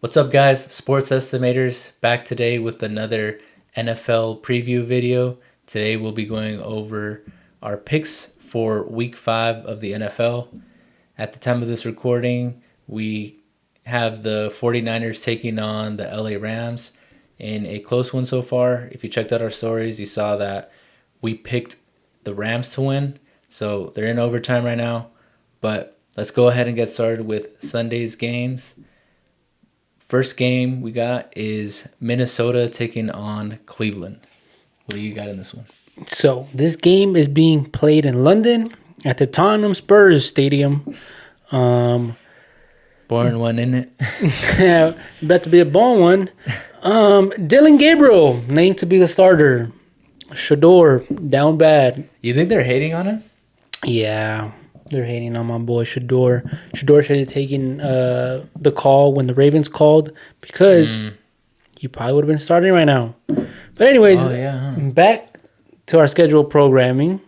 What's up, guys? Sports Estimators back today with another NFL preview video. Today we'll be going over our picks for week 5 of the NFL. At the time of this recording, we have the 49ers taking on the LA Rams in a close one so far. If you checked out our stories, you saw that we picked the Rams to win. So they're in overtime right now. But let's go ahead and get started with Sunday's games. First game we got is Minnesota taking on Cleveland. What do you got in this one? So this game is being played in London at the Tottenham Spurs Stadium. Boring one, isn't Yeah, about to be a ball one. Dylan Gabriel named to be the starter. Shador down bad. You think they're hating on him? Yeah, they're hating on my boy Shador. Shador should have taken the call when the Ravens called because he probably would have been starting right now. But anyways, back to our scheduled programming.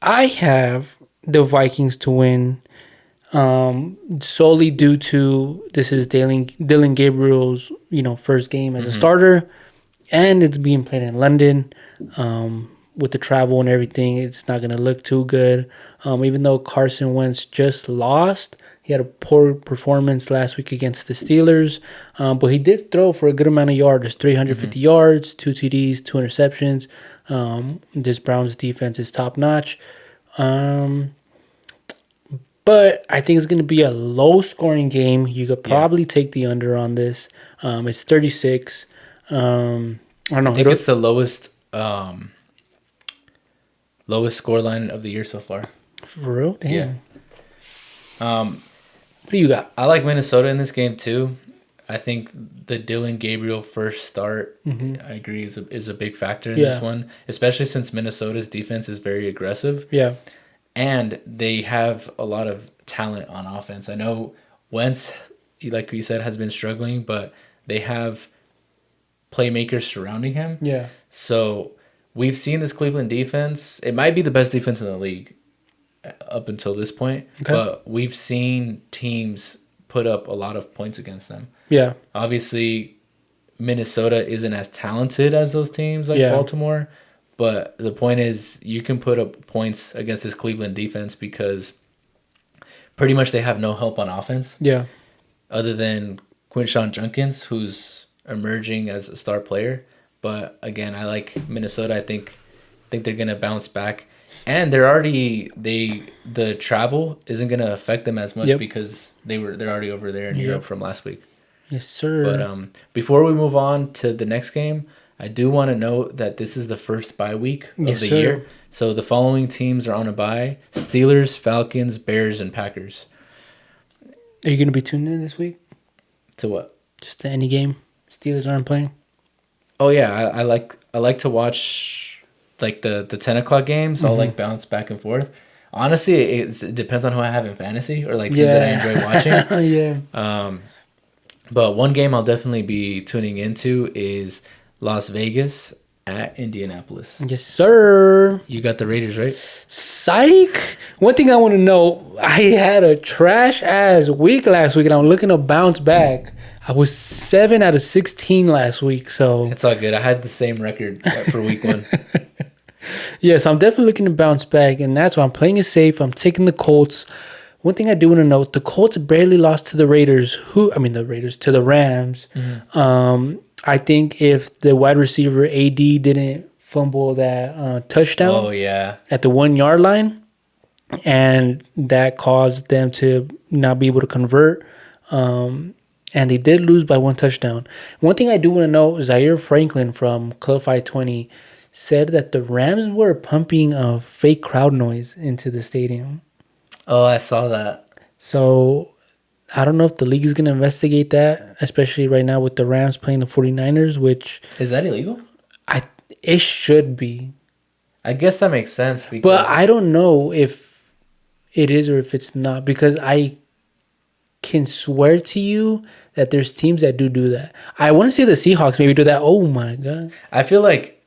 I have the Vikings to win solely due to this is Dylan Gabriel's first game as a starter, and it's being played in London. With the travel and everything, it's not going to look too good. Even though Carson Wentz just lost, he had a poor performance last week against the Steelers, but he did throw for a good amount of yards, 350 yards, 2 TDs, 2 interceptions. This Browns defense is top notch. But I think it's going to be a low-scoring game. You could probably take the under on this. It's 36. I don't know. I think it's the lowest score line of the year so far. For real? Damn. Yeah. What do you got? I like Minnesota in this game too. I think the Dylan Gabriel first start, I agree, is a big factor in this one, especially since Minnesota's defense is very aggressive. Yeah. And they have a lot of talent on offense. I know Wentz, like you said, has been struggling, but they have playmakers surrounding him. Yeah. So we've seen this Cleveland defense. It might be the best defense in the league up until this point, but we've seen teams put up a lot of points against them. Yeah. Obviously, Minnesota isn't as talented as those teams like Baltimore, but the point is you can put up points against this Cleveland defense because pretty much they have no help on offense. Yeah. Other than Quinshon Judkins, who's emerging as a star player. But again, I like Minnesota. I think they're gonna bounce back, and the travel isn't gonna affect them as much because they're already over there in Europe from last week. Yes, sir. But before we move on to the next game, I do want to note that this is the first bye week of the year. So the following teams are on a bye: Steelers, Falcons, Bears, and Packers. Are you gonna be tuned in this week? To what? Just to any game Steelers aren't playing. Oh yeah, I like to watch like the 10 o'clock games. I'll like bounce back and forth. Honestly, it depends on who I have in fantasy or like teams that I enjoy watching. Yeah. But one game I'll definitely be tuning into is Las Vegas at Indianapolis. Yes, sir. You got the Raiders, right? Psych. One thing I want to know, I had a trash ass week last week and I'm looking to bounce back. I was 7 out of 16 last week, so It's all good. I had the same record for week 1. yeah, so I'm definitely looking to bounce back, and that's why I'm playing it safe. I'm taking the Colts. One thing I do want to note, the Colts barely lost to the Raiders, to the Rams. I think if the wide receiver AD didn't fumble that touchdown at the 1 yard line, and that caused them to not be able to convert, and they did lose by 1 touchdown. One thing I do want to know, Zaire Franklin from Club 520 said that the Rams were pumping a fake crowd noise into the stadium. Oh, I saw that. So I don't know if the league is going to investigate that, especially right now with the Rams playing the 49ers, which... Is that illegal? It should be. I guess that makes sense. But I don't know if it is or if it's not, because I can swear to you that there's teams that do that. I want to say the Seahawks maybe do that. Oh, my God. I feel like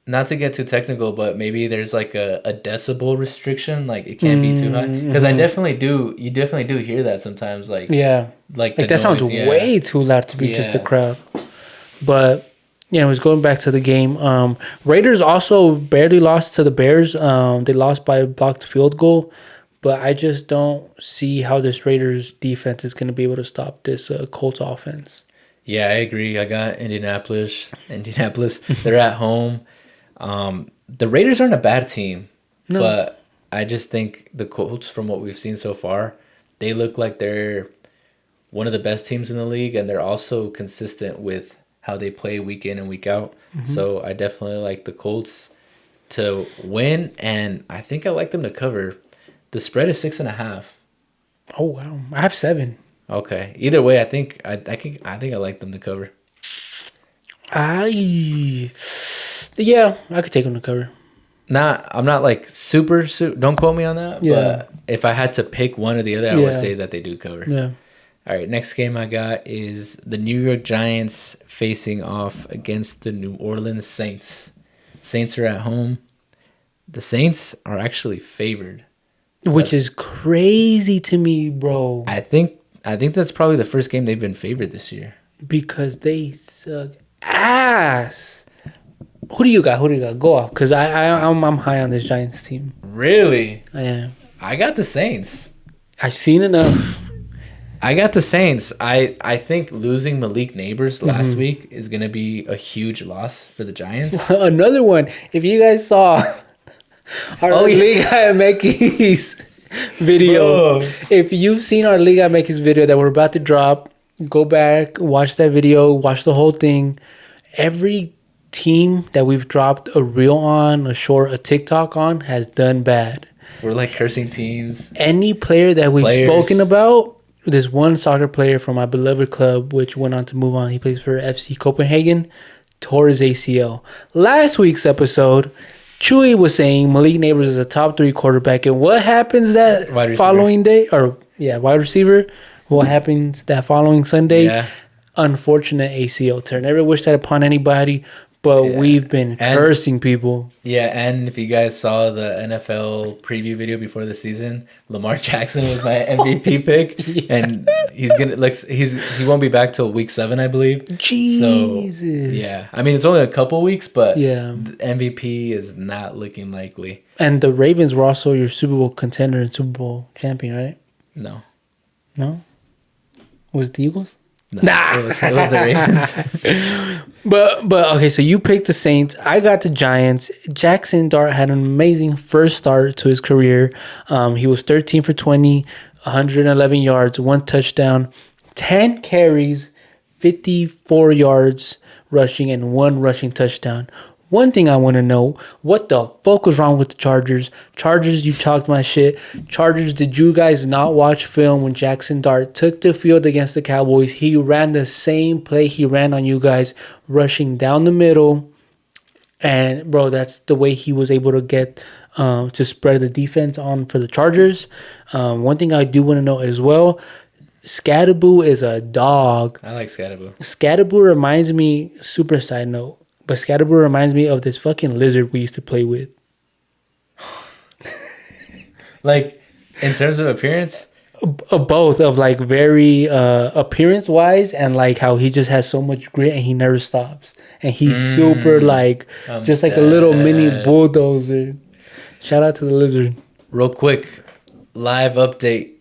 not to get too technical, but maybe there's like a decibel restriction, like it can't be too high. Because I definitely do. You definitely do hear that sometimes, like Yeah. like Like the that sounds noise, yeah. way too loud to be just a Yeah. crowd. But yeah, it was going back to the game. Raiders also barely lost to the Bears. They lost by a blocked field goal. But I just don't see how this Raiders defense is going to be able to stop this Colts offense. Yeah, I agree. I got Indianapolis. They're at home. The Raiders aren't a bad team, No. but I just think the Colts, from what we've seen so far, they look like they're one of the best teams in the league, and they're also consistent with how they play week in and week out. So I definitely like the Colts to win, and I think I like them to cover. The spread is 6.5. Oh, wow. I have 7. Okay. Either way, I think I like them to cover. Yeah, I could take them to cover. I'm not like super. Don't quote me on that. Yeah. But if I had to pick one or the other, I would Yeah. say that they do cover. Yeah. All right. Next game I got is the New York Giants facing off against the New Orleans Saints. Saints are at home. The Saints are actually favored. Which is crazy to me, bro. I think that's probably the first game they've been favored this year. Because they suck ass. Who do you got? Go off. Because I'm high on this Giants team. Really? I am. I got the Saints. I've seen enough. I got the Saints. I think losing Malik Neighbors last week is going to be a huge loss for the Giants. Another one. If you guys saw our Liga MX video, Bro. if you've seen our Liga MX video that we're about to drop, go back, watch that video, watch the whole thing. Every team that we've dropped a reel on, a short, a TikTok on, has done bad. We're like cursing teams. Any player that we've Players. spoken about, there's one soccer player from my beloved club, which went on to move on. He plays for FC Copenhagen, tore his ACL. Last week's episode, Chewy was saying Malik Neighbors is a top 3 quarterback. And what happens that Wide receiver. following day? Wide receiver. What happens that following Sunday? Yeah. Unfortunate ACL tear. Never wish that upon anybody, but we've been cursing people. Yeah, and if you guys saw the NFL preview video before the season, Lamar Jackson was my MVP pick, and he won't be back till week 7, I believe. Jesus. So, yeah, I mean it's only a couple weeks, but Yeah. the MVP is not looking likely. And the Ravens were also your Super Bowl contender and Super Bowl champion, right? No, No? Was it the Eagles? no, it was the Ravens. But okay, so you picked the Saints. I got the Giants. Jackson Dart had an amazing first start to his career. He was 13 for 20, 111 yards, 1 touchdown, 10 carries, 54 yards rushing, and 1 rushing touchdown. One thing I want to know, what the fuck was wrong with the Chargers? Chargers, you talked my shit. Chargers, did you guys not watch film when Jackson Dart took the field against the Cowboys? He ran the same play he ran on you guys, rushing down the middle. And, bro, that's the way he was able to get to spread the defense on for the Chargers. One thing I do want to know as well, Scatterboo is a dog. I like Scatterboo. Scatterboo reminds me, super side note, but Scatterboo reminds me of this fucking lizard we used to play with. Like, in terms of appearance, Both of like very appearance wise and like how he just has so much grit and he never stops. And he's super like, just like a little mini bulldozer. Shout out to the lizard. real quick, live update.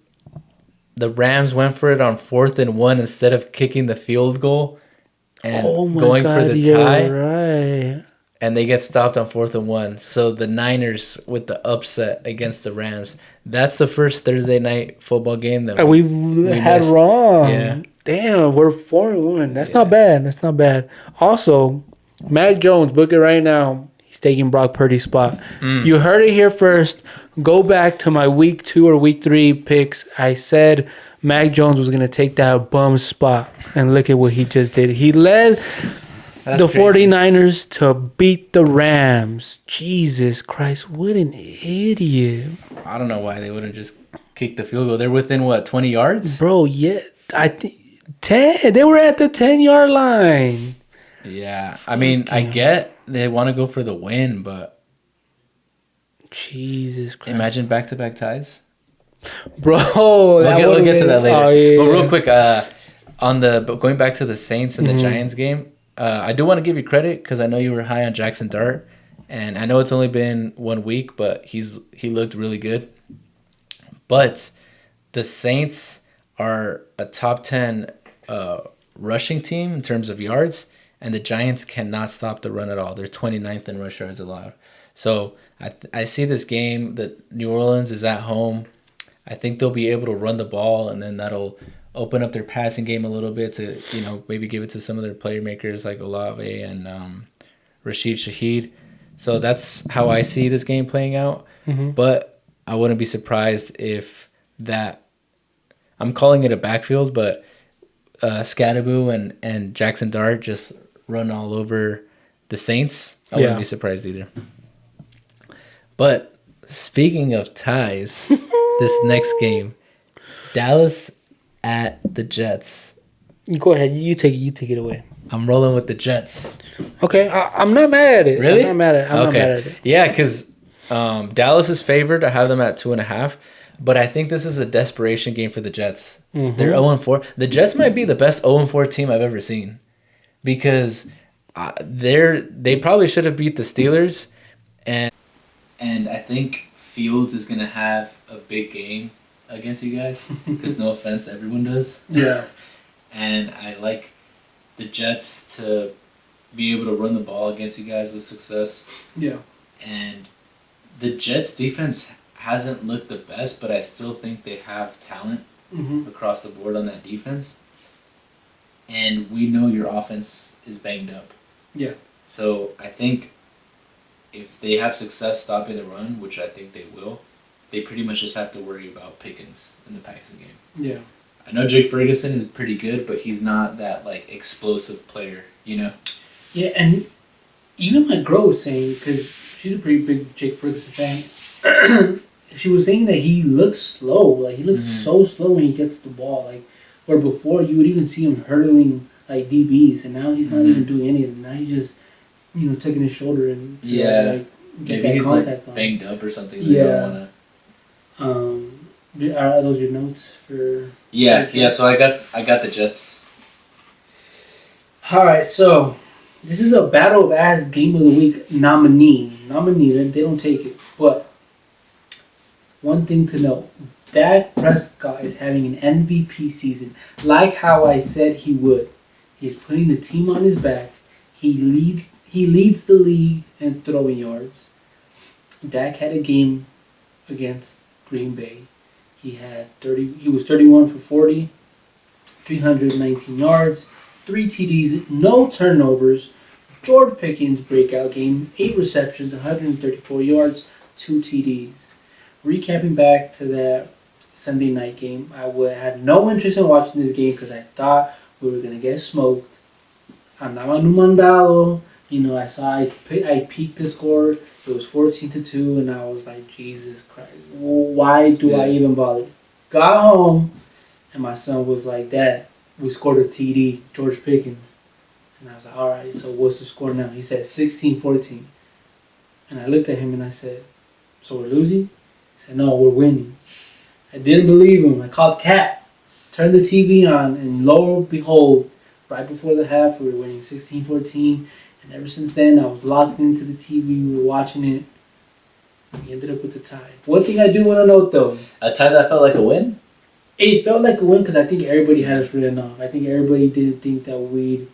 The Rams went for it on 4th and 1 instead of kicking the field goal and going for the tie. Right. And they get stopped on 4th and 1. So the Niners with the upset against the Rams. That's the first Thursday night football game that We've had missed. wrong. Yeah. Damn, we're 4-1. That's not bad. That's not bad. Also, Mac Jones, book it right now. He's taking Brock Purdy's spot. You heard it here first. Go back to my week 2 or week 3 picks. I said Mac Jones was going to take that bum spot. And look at what he just did. He led the 49ers to beat the Rams. Jesus Christ, what an idiot. I don't know why they wouldn't just kick the field goal. They're within, what, 20 yards? Bro, yeah. I think 10. They were at the 10-yard line. Yeah. I mean, I get they want to go for the win, but Jesus Christ. imagine back-to-back ties. Bro, We'll get to that later. Oh, yeah, but real quick, going back to the Saints and the Giants game, I do want to give you credit because I know you were high on Jackson Dart, and I know it's only been 1 week, but he looked really good. But the Saints are a top 10 rushing team in terms of yards, and the Giants cannot stop the run at all. They're 29th in rush yards allowed. So I see this game that New Orleans is at home. I think they'll be able to run the ball, and then that'll open up their passing game a little bit to, maybe give it to some of their playmakers like Olave and Rashid Shaheed. So that's how I see this game playing out. Mm-hmm. But I wouldn't be surprised if that, I'm calling it a backfield, but Scadaboo and Jackson Dart just run all over the Saints. I wouldn't be surprised either. But speaking of ties, this next game, Dallas at the Jets. Go ahead. You take it away. I'm rolling with the Jets. Okay. I'm not mad at it. Really? I'm not mad at it. Yeah, because Dallas is favored. I have them at 2.5. But I think this is a desperation game for the Jets. Mm-hmm. They're 0-4. The Jets might be the best 0-4 team I've ever seen. Because they probably should have beat the Steelers. And I think Fields is going to have a big game against you guys. Because no offense, everyone does. Yeah. And I like the Jets to be able to run the ball against you guys with success. Yeah. And the Jets defense hasn't looked the best, but I still think they have talent across the board on that defense. And we know your offense is banged up. Yeah. So I think if they have success stopping the run, which I think they will, they pretty much just have to worry about Pickens in the passing game. Yeah. I know Jake Ferguson is pretty good, but he's not that explosive player, Yeah, and even my girl was saying, because she's a pretty big Jake Ferguson fan, she was saying that he looks slow. He looks so slow when he gets the ball. Where before you would even see him hurdling DBs, and now he's not even doing any of it. Now he's just, taking his shoulder and get maybe that he's contact on. banged up or something. Yeah. Are those your notes for? Yeah. So I got the Jets. All right, so this is a battle of ass game of the week nominee. They don't take it, but one thing to note: Dak Prescott is having an MVP season, like how I said he would. He's putting the team on his back. He leads the league in throwing yards. Dak had a game against Green Bay. He was 31 for 40, 319 yards, 3 TDs, no turnovers. George Pickens breakout game, 8 receptions, 134 yards, 2 TDs. Recapping back to that Sunday night game, I had no interest in watching this game because I thought we were going to get smoked. Andaba numandado. I peeked the score. It was 14-2, and I was like, Jesus Christ, why do I even bother? Got home, and my son was like, Dad, we scored a TD, George Pickens. And I was like, all right, so what's the score now? He said 16-14. And I looked at him and I said, so we're losing? He said, no, we're winning. I didn't believe him. I called Cat, turned the TV on, and lo and behold, right before the half, we were winning 16-14. And ever since then, I was locked into the TV. We were watching it. We ended up with a tie. One thing I do want to note, though. A tie that felt like a win? It felt like a win because I think everybody had us written off. I think everybody didn't think that we'd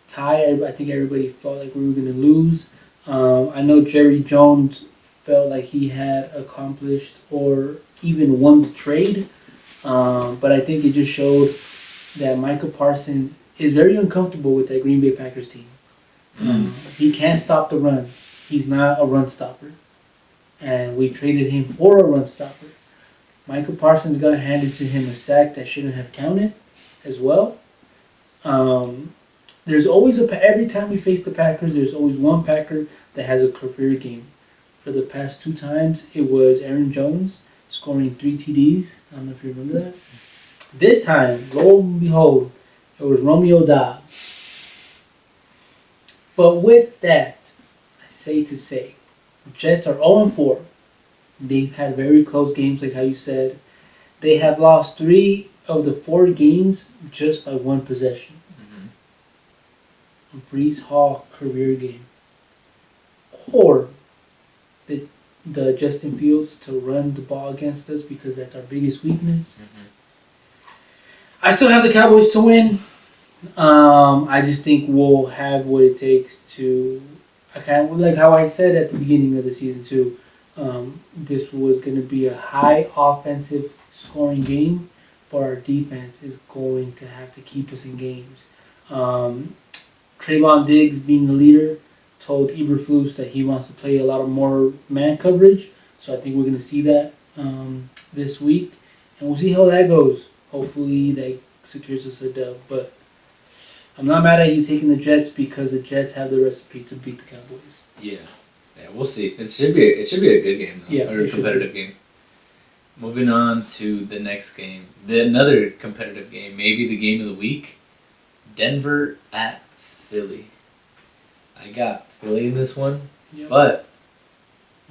tie. I think everybody felt like we were going to lose. I know Jerry Jones felt like he had accomplished or even won the trade. But I think it just showed that Micah Parsons is very uncomfortable with that Green Bay Packers team. He can't stop the run. He's not a run stopper. And we traded him for a run stopper. Micah Parsons got handed to him a sack that shouldn't have counted as well. There's always every time we face the Packers, there's always one Packer that has a career game. For the past 2 times, it was Aaron Jones scoring 3 TDs. I don't know if you remember that. This time, lo and behold, it was Romeo Doubs. But with that, say to say, Jets are 0-4. They've had very close games, like how you said. They have lost 3 of the 4 games just by 1 possession. A Brees Hall career game. Or the Justin Fields to run the ball against us because that's our biggest weakness. I still have the Cowboys to win. I just think we'll have what it takes to. I kind of like how I said at the beginning of the season too. This was going to be a high offensive scoring game, but our defense is going to have to keep us in games. Trayvon Diggs, being the leader, told Eberflus that he wants to play a lot of more man coverage. So I think we're going to see that this week, and we'll see how that goes. Hopefully that secures us a dub. But I'm not mad at you taking the Jets because the Jets have the recipe to beat the Cowboys. Yeah, we'll see. It should be a good game, though, Yeah, or a competitive game. Moving on to the next game, another competitive game, maybe the game of the week. Denver at Philly. I got Philly in this one, but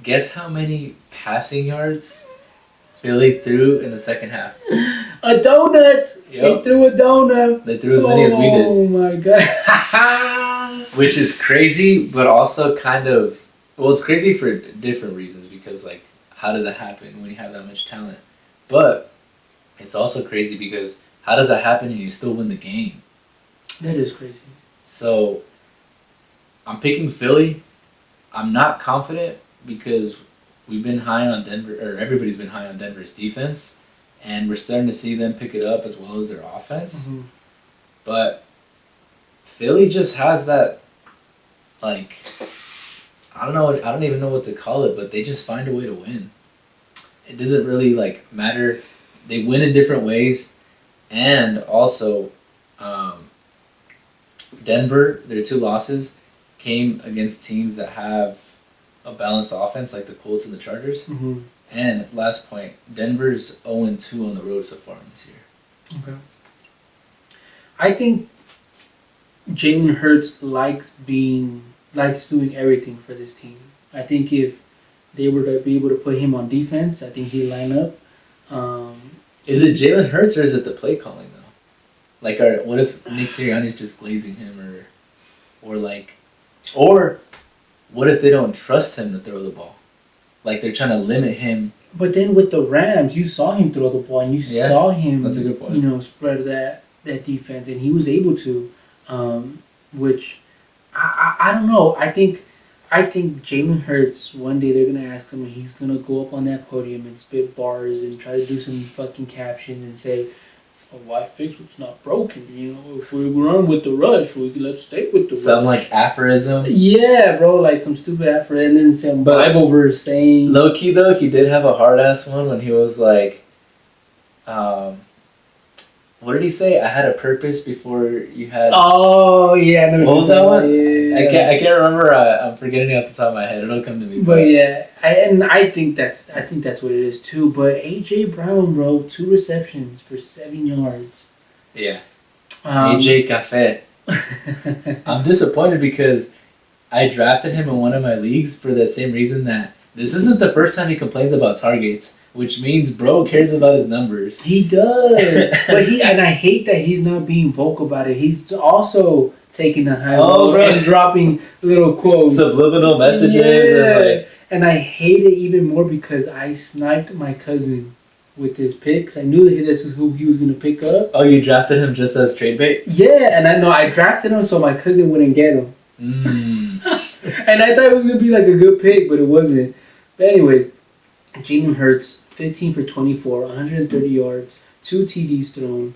guess how many passing yards Philly threw in the second half? A donut! Yep. They threw a donut. They threw as many as we did. Oh my god. Which is crazy, but also kind of... Well, it's crazy for different reasons because, like, how does that happen when you have that much talent? But it's also crazy because how does that happen and you still win the game? That is crazy. So, I'm picking Philly. I'm not confident because we've been high on Denver, or everybody's been high on Denver's defense, and we're starting to see them pick it up as well as their offense. Mm-hmm. But Philly just has that, like, I don't even know what to call it, but they just find a way to win. It doesn't really, like, matter. They win in different ways, and also Denver, their 2 losses came against teams that have a balanced offense, like the Colts and the Chargers. Mm-hmm. And last point, Denver's 0-2 on the road so far this year. Okay. I think Jalen Hurts likes doing everything for this team. I think if they were to be able to put him on defense, I think he'd line up. Is it Jalen Hurts or is it the play calling though? Like, what if Nick Sirianni's just glazing him, or what if they don't trust him to throw the ball? Like they're trying to limit him. But then with the Rams, you saw him throw the ball, and you saw him, that's a good point. Spread that defense, and he was able to, which I don't know. I think Jalen Hurts, one day they're gonna ask him, and he's gonna go up on that podium and spit bars and try to do some fucking captions and say, why fix what's not broken? If we run with the rush, let's stay with the rush. Some like aphorism. Yeah, bro, like some stupid aphorism, and then some Bible verse saying. Low key though, he did have a hard ass one when he was like, what did he say? I had a purpose before you had. Oh yeah, what was that one? Yeah. I can't remember. I'm forgetting it off the top of my head. It'll come to me. But yeah, I think that's what it is too. But AJ Brown, bro, 2 receptions for 7 yards. Yeah. AJ Cafe. I'm disappointed because I drafted him in one of my leagues for the same reason that this isn't the first time he complains about targets, which means bro cares about his numbers. He does. But and I hate that he's not being vocal about it. He's also taking the high road and dropping little quotes. Subliminal messages. Yeah. And I hate it even more because I sniped my cousin with his picks. I knew that this is who he was going to pick up. Oh, you drafted him just as trade bait? Yeah, and I drafted him so my cousin wouldn't get him. And I thought it was going to be like a good pick, but it wasn't. But anyways, Jalen Hurts, 15 for 24, 130 yards, 2 TDs thrown,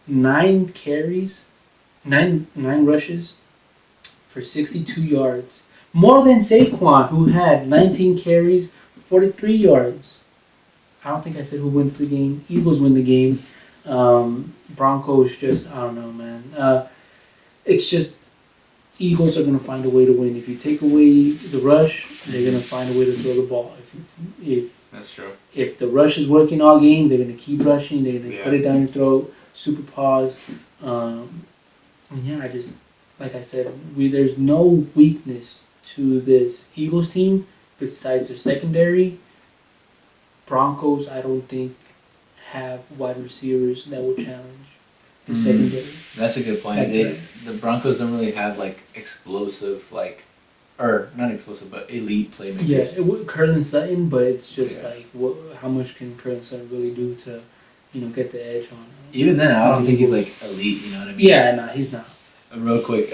9 carries, 9 rushes for 62 yards. More than Saquon, who had 19 carries, 43 yards. I don't think I said who wins the game. Eagles win the game. Broncos just, I don't know, man. It's just Eagles are going to find a way to win. If you take away the rush, they're going to find a way to throw the ball. If That's true. If the rush is working all game, they're going to keep rushing. They're going to put it down your throat, super pause. And yeah, I just, like I said, there's no weakness to this Eagles team, besides their secondary, Broncos, I don't think, have wide receivers that will challenge the secondary. That's a good point. The Broncos don't really have like explosive or not explosive, but elite playmakers. Yeah, it would Curlin Sutton, but it's just like how much can Curlin Sutton really do to, get the edge on? Even then, I don't think he's like elite. You know what I mean? Yeah, no, he's not. Real quick,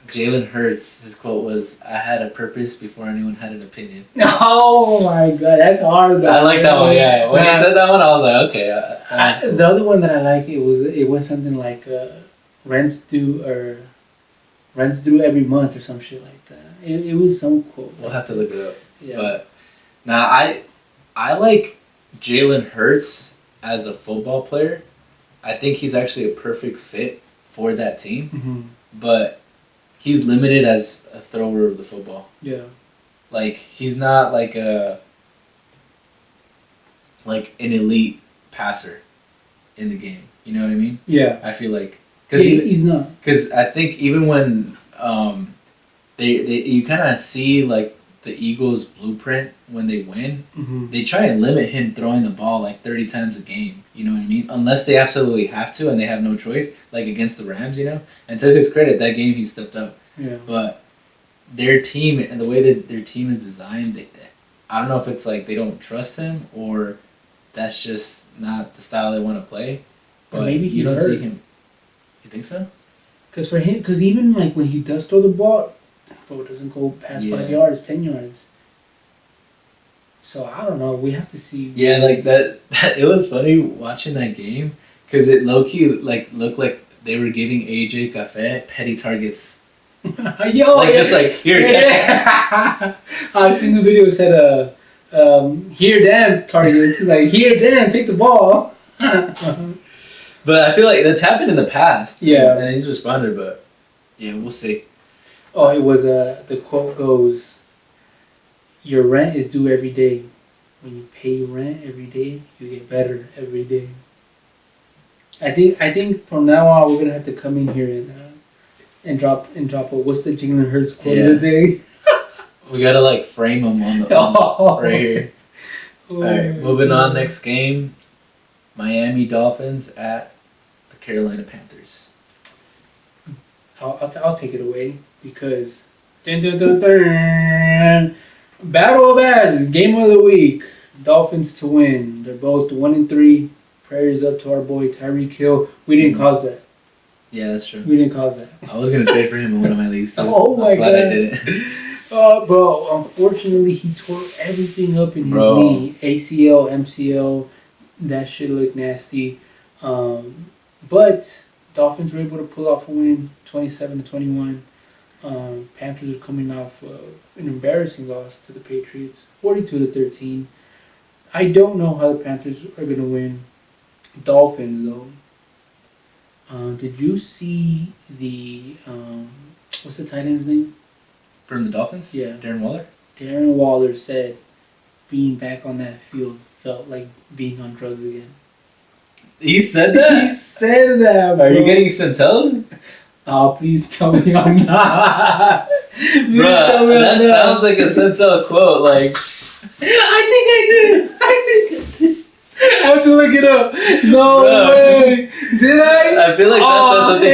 Jalen Hurts. His quote was, "I had a purpose before anyone had an opinion." Oh my god, that's hard. I like that one. Yeah, when he said that one, I was like, okay. Cool. The other one that I like it was something like rents due every month or some shit like that. It was some quote. We'll have to look it up. Yeah. But now I like Jalen Hurts as a football player. I think he's actually a perfect fit for that team. Mm-hmm. But he's limited as a thrower of the football. Yeah. Like he's not like an elite passer in the game. You know what I mean? Yeah. I feel like he's not. Because I think even when they you kind of see like the Eagles' blueprint when they win, Mm-hmm. they try and limit him throwing the ball like 30 times a game. You know what I mean? Unless they absolutely have to and they have no choice, like against the Rams, And to his credit, that game he stepped up. Yeah. But their team and the way that their team is designed, I don't know if it's like they don't trust him or that's just not the style they want to play. But maybe you don't hurt. see him. You think so? Because even like when he does throw the ball, it doesn't go past 5 yards, 10 yards. So I don't know. We have to see. Yeah, like that it was funny watching that game because it low key like looked like they were giving AJ Cafe petty targets. Yo, like just like here. Yeah. I've seen the video. It said here damn targets. Like here damn take the ball. But I feel like that's happened in the past. Yeah, and he's responded, but yeah, we'll see. Oh, it was the quote goes, "Your rent is due every day. When you pay rent every day, you get better every day." I think from now on we're gonna have to come in here and drop a what's the Jalen Hurts quote of the day. We gotta like frame him on the right here. All right, moving on. Next game, Miami Dolphins at the Carolina Panthers. I'll take it away because Battle of Ashes, game of the week. Dolphins to win. They're both 1-3. Prayers up to our boy Tyreek Hill. We didn't cause that. Yeah, that's true. We didn't cause that. I was gonna trade for him in one of my leagues too. Oh my I'm glad god! I didn't. Bro, unfortunately he tore everything up in his knee. ACL, MCL. That shit looked nasty. But Dolphins were able to pull off a win, 27-21. Panthers are coming off an embarrassing loss to the Patriots, 42-13. I don't know how the Panthers are gonna win. Dolphins though. Did you see the what's the tight end's name? From the Dolphins? Yeah. Darren Waller? Darren Waller said being back on that field felt like being on drugs again. He said that? He said that, bro. Are you getting Centelled? Oh, please tell me I'm not. Bro, that sounds like a Centel quote. Like, I think I did. I have to look it up. No way. Did I? I feel like that's something.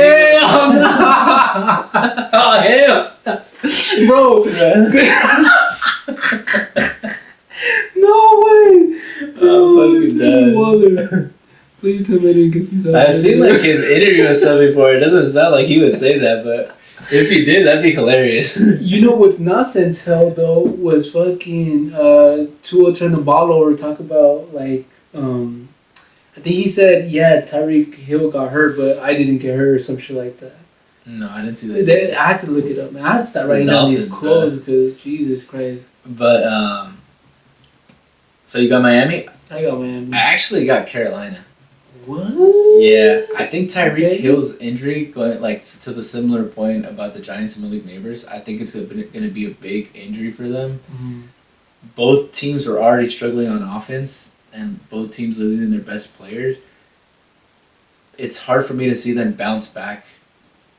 Hell. Bro. No way. I'm fucking dead. Please tell me I didn't get some. I've seen like him interview himself before. It doesn't sound like he would say that, but if he did, that'd be hilarious. You know what's not hell though was fucking Tua turned the ball over. Talk about like I think he said Tyreek Hill got hurt, but I didn't get hurt or some shit like that. No, I didn't see that. I had to look it up, man. I had to start writing down these quotes because Jesus Christ. But so you got Miami? I got Miami. I actually got Carolina. What? Yeah, I think Tyreek Hill's injury, going like to the similar point about the Giants and Malik Neighbors, I think it's going to be a big injury for them. Mm-hmm. Both teams were already struggling on offense, and both teams losing their best players. It's hard for me to see them bounce back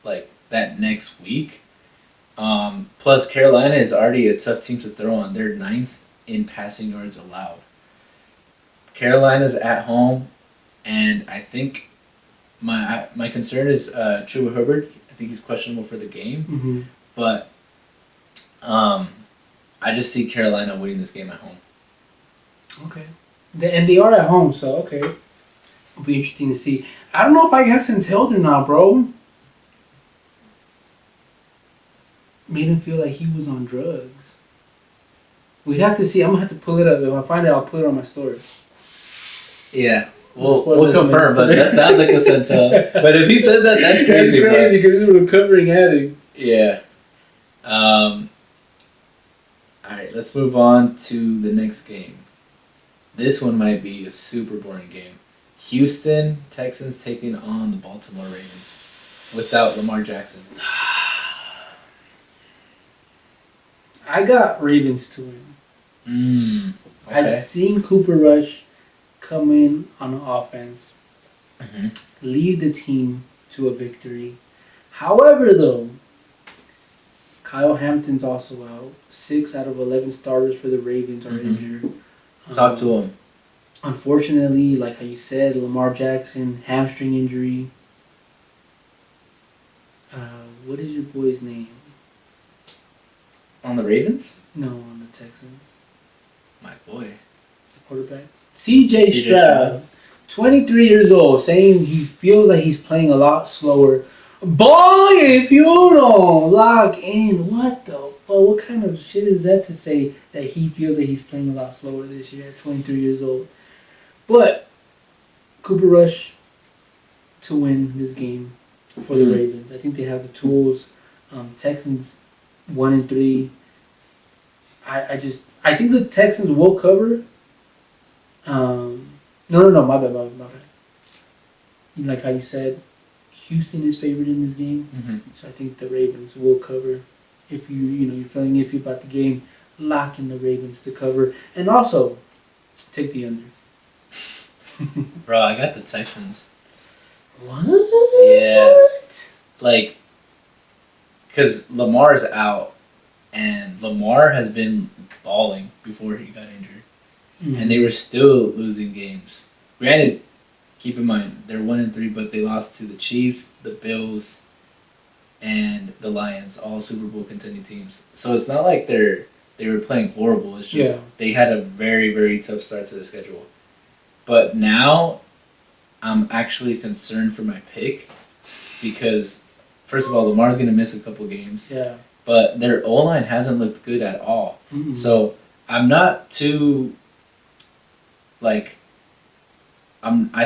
like that next week. Plus, Carolina is already a tough team to throw on. They're ninth in passing yards allowed. Carolina's at home, and I think my concern is Chuba Hubbard. I think he's questionable for the game, Mm-hmm. but I just see Carolina winning this game at home. Okay. And they are at home, so okay. It'll be interesting to see. I don't know if I got Centelled or not, bro. Made him feel like he was on drugs. We'd have to see. I'm gonna have to pull it up. If I find it, I'll put it on my story. Yeah. We'll We'll confirm, but that sounds like a Centel. But if he said that, that's crazy. That's crazy because he's a recovering addict. Yeah. All right, let's move on to the next game. This one might be a super boring game. Houston Texans taking on the Baltimore Ravens without Lamar Jackson. I got Ravens to win. Okay. I've seen Cooper Rush come in on an offense, lead the team to a victory. However, though, Kyle Hampton's also out. 6 out of 11 starters for the Ravens are injured. Talk to him. Unfortunately, like how you said, Lamar Jackson, hamstring injury. What is your boy's name? On the Ravens? No, on the Texans. My boy. The quarterback? CJ Stroud. 23 years old, saying he feels like he's playing a lot slower. Boy, if you don't lock in, what the fuck? What kind of shit is that to say that he feels like he's playing a lot slower this year at 23 years old? But Cooper Rush to win this game for the Ravens. I think they have the tools. Texans 1-3. I think the Texans will cover. No, my bad. Like how you said, Houston is favored in this game, so I think the Ravens will cover. If you're feeling iffy about the game, lock in the Ravens to cover, and also take the under. Bro, I got the Texans. What? Yeah. Like, because Lamar's out, and Lamar has been balling before he got injured. And they were still losing games. Granted, keep in mind, they're 1-3, but they lost to the Chiefs, the Bills, and the Lions, all Super Bowl contending teams. So it's not like they were playing horrible. It's just they had a very, very tough start to the schedule. But now, I'm actually concerned for my pick because, first of all, Lamar's going to miss a couple games. Yeah. But their O-line hasn't looked good at all. Mm-hmm. So I'm not too... I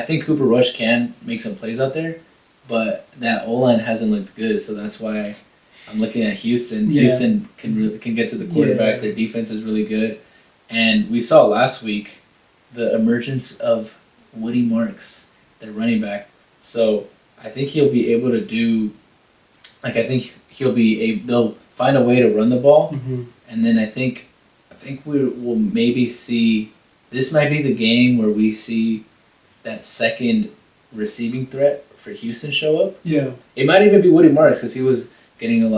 think Cooper Rush can make some plays out there, but that O-line hasn't looked good, so that's why I'm looking at Houston. Yeah. Houston can get to the quarterback. Yeah. Their defense is really good, and we saw last week the emergence of Woody Marks, their running back. So I think he'll be able to do. They'll find a way to run the ball, and then I think we'll maybe see. This might be the game where we see that second receiving threat for Houston show up. Yeah. It might even be Woody Marks because he was catching a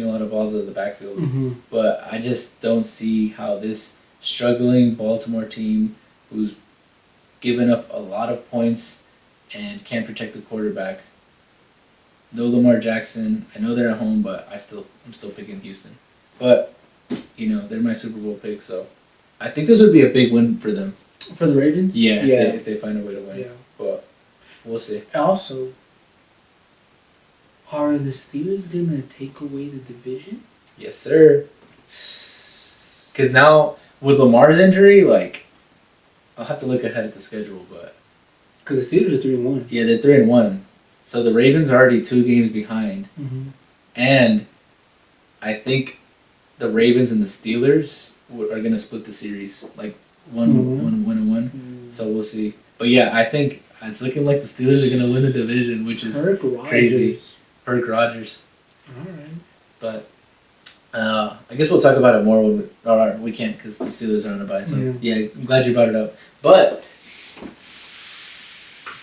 lot of balls out of the backfield. But I just don't see how this struggling Baltimore team, who's given up a lot of points and can't protect the quarterback. No Lamar Jackson. I know they're at home, but I'm still picking Houston. But they're my Super Bowl pick, so. I think this would be a big win for them. For the Ravens? Yeah, if they find a way to win. Yeah. But we'll see. Also, are the Steelers going to take away the division? Yes, sir. Because now, with Lamar's injury, I'll have to look ahead at the schedule, but... Because the Steelers are 3-1. Yeah, they're 3-1. So the Ravens are already 2 games behind. And I think the Ravens and the Steelers... are going to split the series, one and one. So we'll see. But yeah, I think it's looking like the Steelers are going to win the division, which is crazy. Herc Rodgers. All right. But I guess we'll talk about it more when we can't because the Steelers are on a bye. So yeah, I'm glad you brought it up. But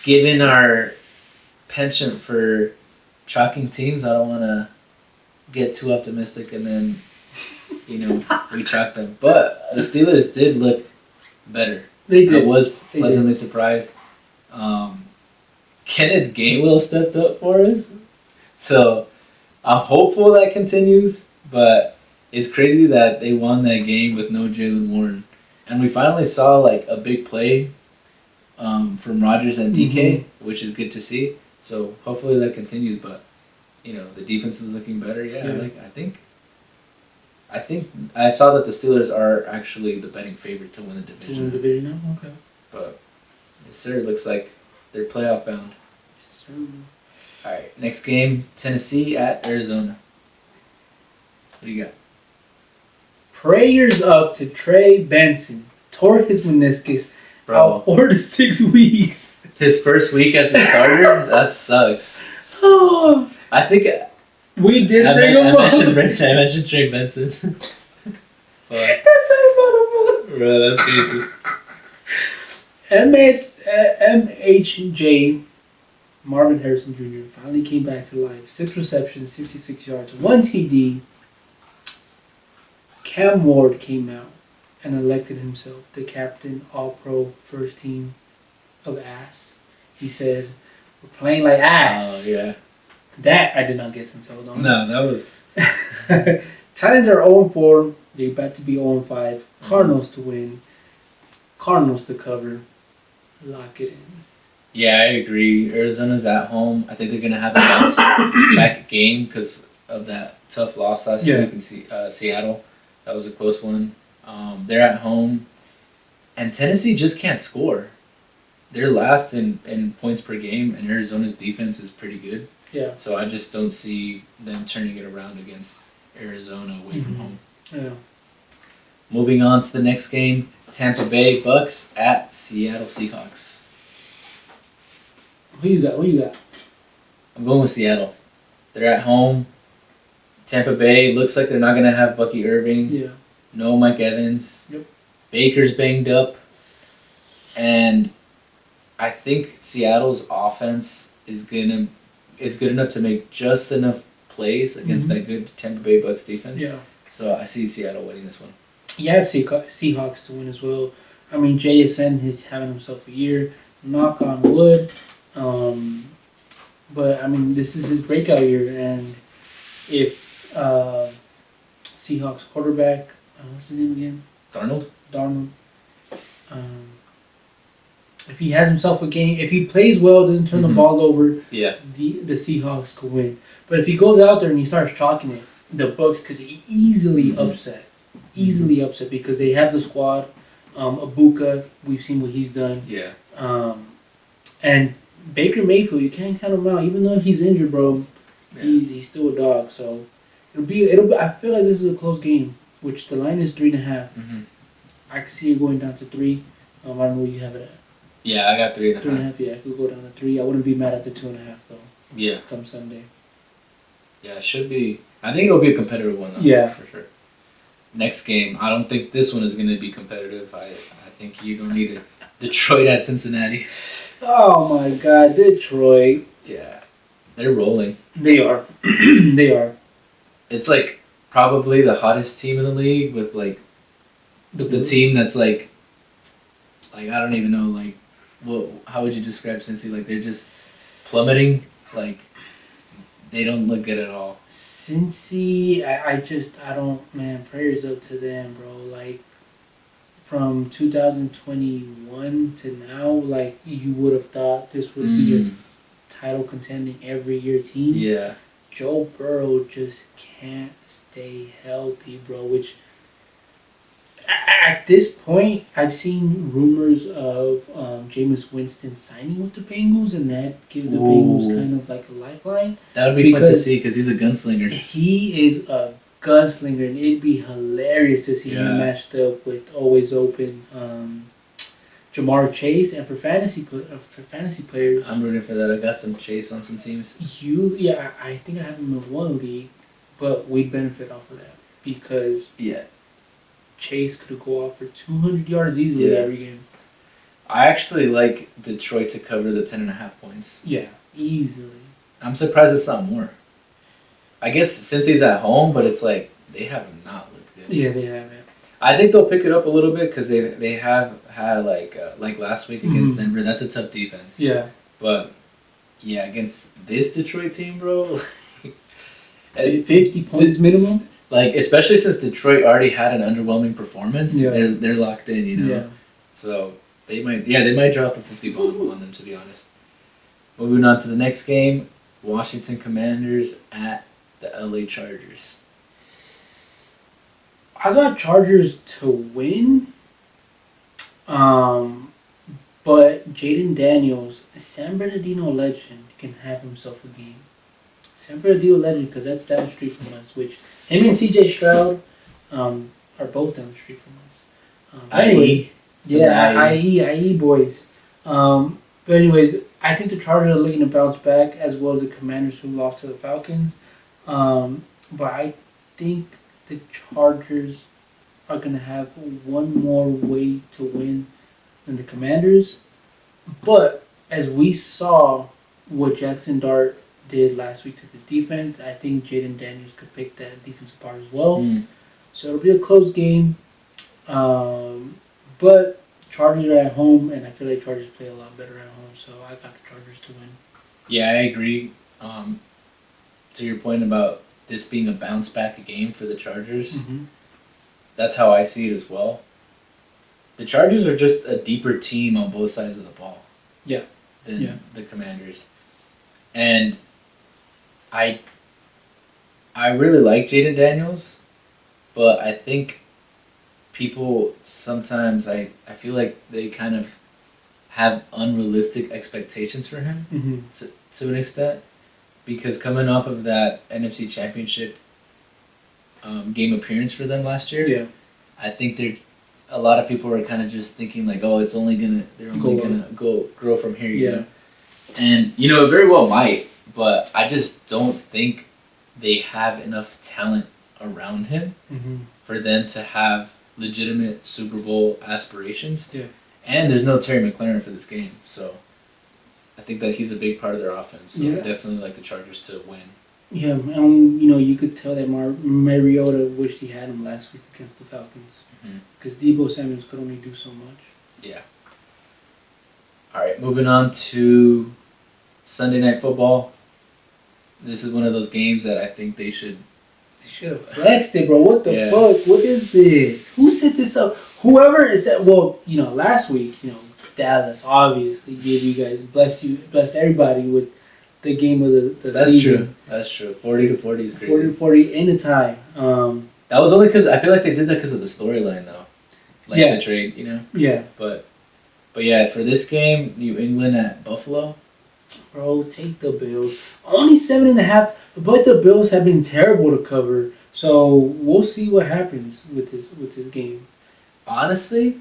given our penchant for chalking teams, I don't want to get too optimistic and then, we chalk them. But the Steelers did look better. They did. I was pleasantly surprised. Kenneth Gainwell stepped up for us. So I'm hopeful that continues, but it's crazy that they won that game with no Jalen Warren. And we finally saw like a big play from Rodgers and DK, which is good to see. So hopefully that continues, but the defense is looking better. Yeah. I think I saw that the Steelers are actually the betting favorite to win the division. To win the division now? Okay. But yes, sir, it looks like they're playoff bound. Yes, sir. All right, next game, Tennessee at Arizona. What do you got? Prayers up to Trey Benson. Tore his meniscus. Bro, Out 4 to 6 weeks. his first week as a starter, that sucks. Oh, I think we did I bring him up. mentioned Trey Benson. Fuck. That's how Bro, that's crazy. MHJ Marvin Harrison Jr. finally came back to life. 6 receptions, 66 yards, 1 TD. Cam Ward came out and elected himself the captain, all-pro, first team of ass. He said, "We're playing like ass." Oh, yeah. That I did not guess until now. No, that was... Titans are 0-4. They're about to be 0-5. Cardinals to win. Cardinals to cover. Lock it in. Yeah, I agree. Arizona's at home. I think they're going to have a bounce back game because of that tough loss last week in Seattle. That was a close one. They're at home. And Tennessee just can't score. They're last in points per game, and Arizona's defense is pretty good. Yeah. So I just don't see them turning it around against Arizona away from home. Yeah. Moving on to the next game, Tampa Bay Bucks at Seattle Seahawks. Who you got? I'm going with Seattle. They're at home. Tampa Bay looks like they're not going to have Bucky Irving. Yeah. No Mike Evans. Yep. Baker's banged up. And I think Seattle's offense is good enough to make just enough plays against that good Tampa Bay Bucks defense. Yeah. So I see Seattle winning this one. Yeah, I have Seahawks to win as well. I mean, JSN is having himself a year. Knock on wood. But, I mean, this is his breakout year. And if Seahawks quarterback, what's his name again? Darnold. If he has himself a game, if he plays well, doesn't turn the ball over, the Seahawks could win. But if he goes out there and he starts chalking it, the Bucks could easily upset because they have the squad. Abuka, we've seen what he's done. Yeah. And Baker Mayfield, you can't count him out, even though he's injured, bro. Yeah. He's still a dog. So it'll be. I feel like this is a close game, which the line is 3.5. I can see it going down to 3. I don't know where you have it at. Yeah, I got 3.5. 3.5. Yeah, it could go down to 3. I wouldn't be mad at the 2.5 though. Yeah. Come Sunday. Yeah, it should be. I think it'll be a competitive one though. Yeah, for sure. Next game, I don't think this one is going to be competitive. I think you don't either. Detroit at Cincinnati. Oh my God, Detroit. Yeah, they're rolling. They are. They are. It's like probably the hottest team in the league with like the team that's like I don't even know like how would you describe Cincy? Like they're just plummeting. Like they don't look good at all. Cincy, I don't, man, prayers up to them, bro. Like from 2021 to now, like you would have thought this would be a title contending every year team. Yeah. Joe Burrow just can't stay healthy, bro, which at this point, I've seen rumors of Jameis Winston signing with the Bengals, and that gives the Bengals kind of like a lifeline. That would be fun to see because he's a gunslinger. He is a gunslinger, and it'd be hilarious to see him matched up with always open Jamar Chase. And for fantasy players, I'm rooting for that. I got some Chase on some teams. I think I have him in one league, but we'd benefit off of that because Chase could go off for 200 yards easily every game. I actually like Detroit to cover the 10.5 points. Yeah, easily. I'm surprised it's not more. I guess since he's at home, but it's like they have not looked good. Yeah, they have it. I think they'll pick it up a little bit because they have had like last week against Mhm. Denver. That's a tough defense. Yeah. But yeah, against this Detroit team, bro. 50 points minimum? Like especially since Detroit already had an underwhelming performance, Yeah. they're locked in, you know. Yeah. So they might drop a 50 bomb on them, to be honest. Moving on to the next game, Washington Commanders at the LA Chargers. I got Chargers to win. But Jaden Daniels, a San Bernardino legend, can have himself a game. San Bernardino legend, because that's down the street from us, which him and CJ Stroud are both down the street from us. Anyway, yeah, IE boys. But anyways, I think the Chargers are looking to bounce back, as well as the Commanders who lost to the Falcons. But I think the Chargers are going to have one more way to win than the Commanders. But as we saw what Jackson Dart did last week to this defense, I think Jaden Daniels could pick that defense apart as well. So it'll be a close game. But Chargers are at home, and I feel like Chargers play a lot better at home. So I got the Chargers to win. Yeah, I agree. To your point about this being a bounce back game for the Chargers, that's how I see it as well. The Chargers are just a deeper team on both sides of the ball. Yeah. Than the Commanders. And I really like Jaden Daniels, but I think people sometimes I feel like they kind of have unrealistic expectations for him to an extent, because coming off of that NFC Championship game appearance for them last year, I think a lot of people are kind of just thinking like, oh, they're only gonna grow from here, you know? And it very well might, but I just don't think they have enough talent around him for them to have legitimate Super Bowl aspirations. Yeah. And there's no Terry McLaurin for this game, so I think that he's a big part of their offense. So I definitely like the Chargers to win. Yeah, and you could tell that Mariota wished he had him last week against the Falcons, because Deebo Samuels could only do so much. Yeah. All right, moving on to Sunday Night Football. This is one of those games that I think they should have flexed it, bro. What the fuck? What is this? Who set this up? Whoever is at, last week, Dallas obviously gave you guys, blessed everybody with the game of the That's season. That's true. 40-40 is crazy. 40-40 in a tie. That was only because I feel like they did that because of the storyline, though. Like the trade, Yeah. But yeah, for this game, New England at Buffalo. Bro, take the Bills. Only 7.5, but the Bills have been terrible to cover. So we'll see what happens with this game. Honestly,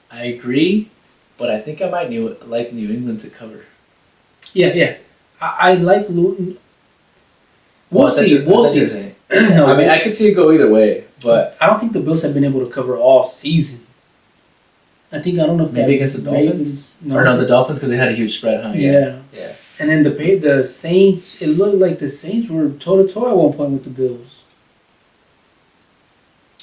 I agree, but I think I might like New England to cover. Yeah. I like Luton. We'll see. No, I mean, I could see it go either way, but I don't think the Bills have been able to cover all season. I don't know if maybe against the Dolphins. The Dolphins because they had a huge spread, huh? Yeah. And then the Saints. It looked like the Saints were toe to toe at one point with the Bills.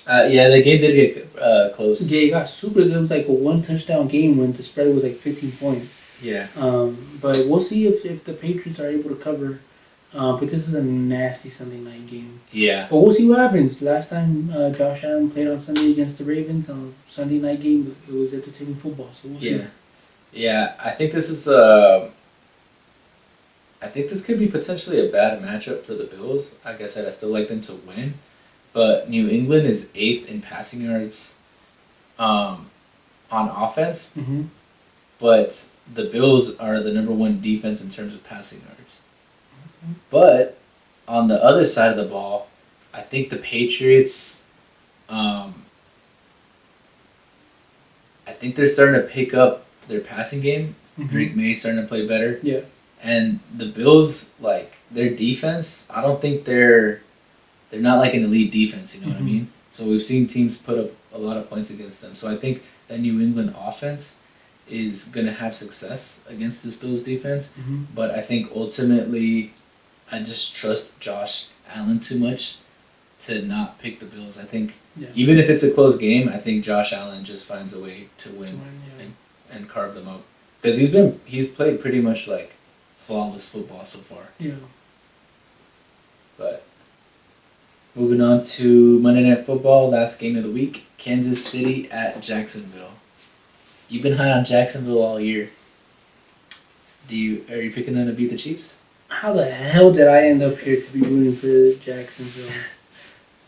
The game did get close. Yeah, it got super good. It was like a 1 touchdown game when the spread was like 15 points. Yeah. But we'll see if the Patriots are able to cover. But this is a nasty Sunday night game. Yeah. But we'll see what happens. Last time Josh Allen played on Sunday against the Ravens on a Sunday night game, it was entertaining football. So we'll see. Yeah, I think this is I think this could be potentially a bad matchup for the Bills. Like I said, I still like them to win. But New England is 8th in passing yards on offense. But the Bills are the number 1 defense in terms of passing yards. But on the other side of the ball, I think the Patriots, I think they're starting to pick up their passing game. Drake May's starting to play better. Yeah. And the Bills, like, their defense, I don't think they're not like an elite defense, you know what I mean? So we've seen teams put up a lot of points against them. So I think that New England offense is going to have success against this Bills defense. But I think ultimately I just trust Josh Allen too much to not pick the Bills. I think Yeah. even if it's a close game, I think Josh Allen just finds a way to win Yeah. and carve them up. Because he's played pretty much like flawless football so far. Yeah. But moving on to Monday Night Football, last game of the week, Kansas City at Jacksonville. You've been high on Jacksonville all year. Are you picking them to beat the Chiefs? How the hell did I end up here to be rooting for Jacksonville?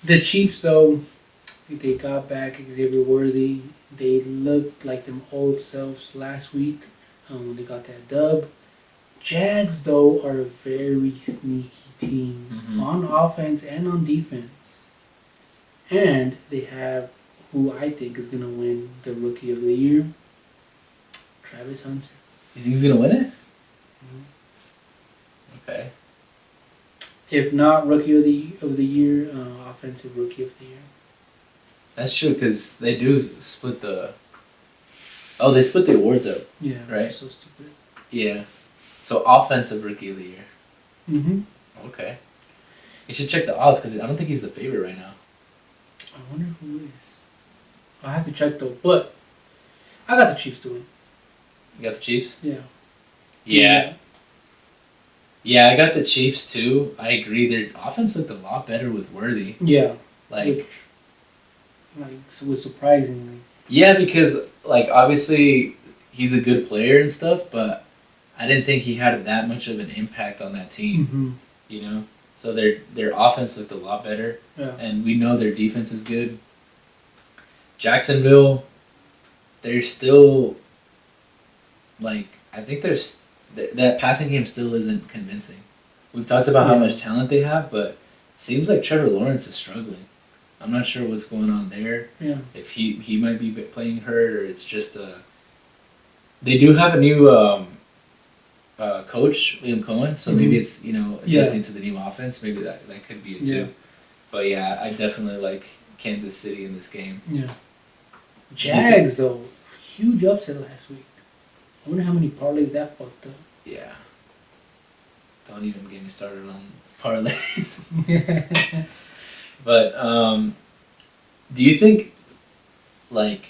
The Chiefs, though, they got back Xavier Worthy. They looked like them old selves last week when they got that dub. Jags, though, are a very sneaky team on offense and on defense. And they have who I think is going to win the Rookie of the Year, Travis Hunter. You think he's going to win it? Okay. If not Rookie of the Year, Offensive Rookie of the Year. That's true because they do split the. Oh, they split the awards up. Yeah, right. Which is so stupid. Yeah. So offensive Rookie of the Year. Mm-hmm. Okay. You should check the odds because I don't think he's the favorite right now. I wonder who is. I have to check though, but I got the Chiefs to win. You got the Chiefs? Yeah. Yeah. Yeah, I got the Chiefs too. I agree. Their offense looked a lot better with Worthy. Yeah. Like so was surprisingly. Yeah, because like obviously he's a good player and stuff, but I didn't think he had that much of an impact on that team. Mm-hmm. You know, so their offense looked a lot better, and we know their defense is good. Jacksonville, they're still like I think there's that passing game still isn't convincing. We've talked about how much talent they have, but it seems like Trevor Lawrence is struggling. I'm not sure what's going on there. Yeah. If he might be playing hurt or it's just they do have a new coach, Liam Cohen, so maybe it's adjusting to the new offense. Maybe that could be it too. But yeah, I definitely like Kansas City in this game. Yeah. Jags though, huge upset last week. I wonder how many parlays that fucked up. Yeah. Don't even get me started on parlays. But do you think like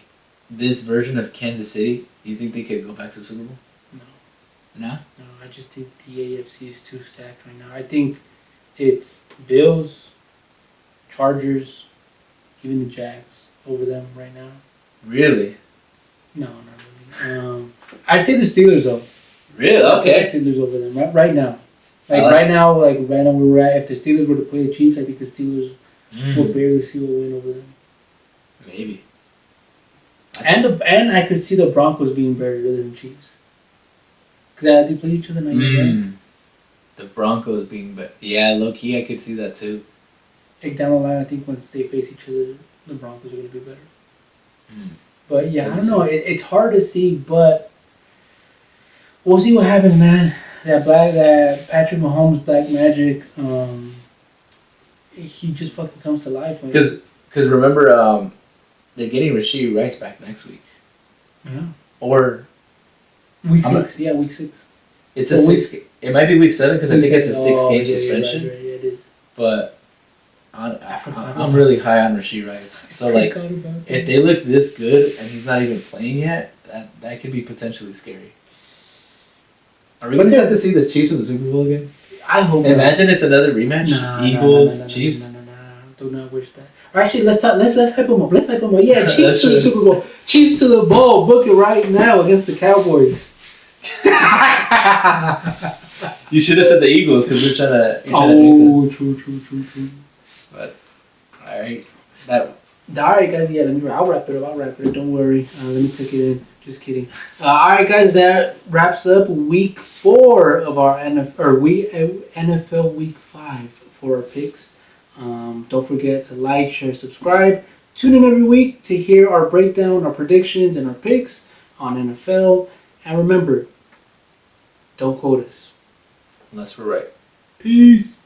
this version of Kansas City, do you think they could go back to the Super Bowl? No. No? No, I just think the AFC is too stacked right now. I think it's Bills, Chargers, even the Jags over them right now. Really? No, not really. I'd say the Steelers though. Really? Okay. The Steelers over them right now. Right now where we're at. If the Steelers were to play the Chiefs, I think the Steelers will barely see a win over them. Maybe. And I could see the Broncos being better than the Chiefs. Because they play each other night right? The Broncos being better. Yeah, low key, I could see that too. Like down the line, I think once they face each other, the Broncos are going to be better. But yeah, I don't know. It's hard to see, but we'll see what happens, man. That Patrick Mahomes black magic, he just fucking comes to life. Because remember, they're getting Rashee Rice back next week. Yeah. Or week 6. Yeah, week 6. It's a 6. It might be week 7 because I think it's a 6-game suspension. Right, it is. But I'm really high on Rashee Rice. So like, if they look this good and he's not even playing yet, that could be potentially scary. Are we going to have to see the Chiefs in the Super Bowl again? I hope. Imagine it's another rematch. Eagles, Chiefs. No. Do not wish that. Or actually, let's hype them up. Let's hype them up. Yeah, Chiefs to the Super Bowl. Chiefs to the bowl. Book it right now against the Cowboys. You should have said the Eagles because we're trying to. Oh, true. But all right, Alright, guys. Yeah, I'll wrap it up. Don't worry. Let me take it in. Just kidding. Alright, guys. That wraps up week 4 of our NFL week 5 for our picks. Don't forget to like, share, subscribe. Tune in every week to hear our breakdown, our predictions, and our picks on NFL. And remember, don't quote us unless we're right. Peace.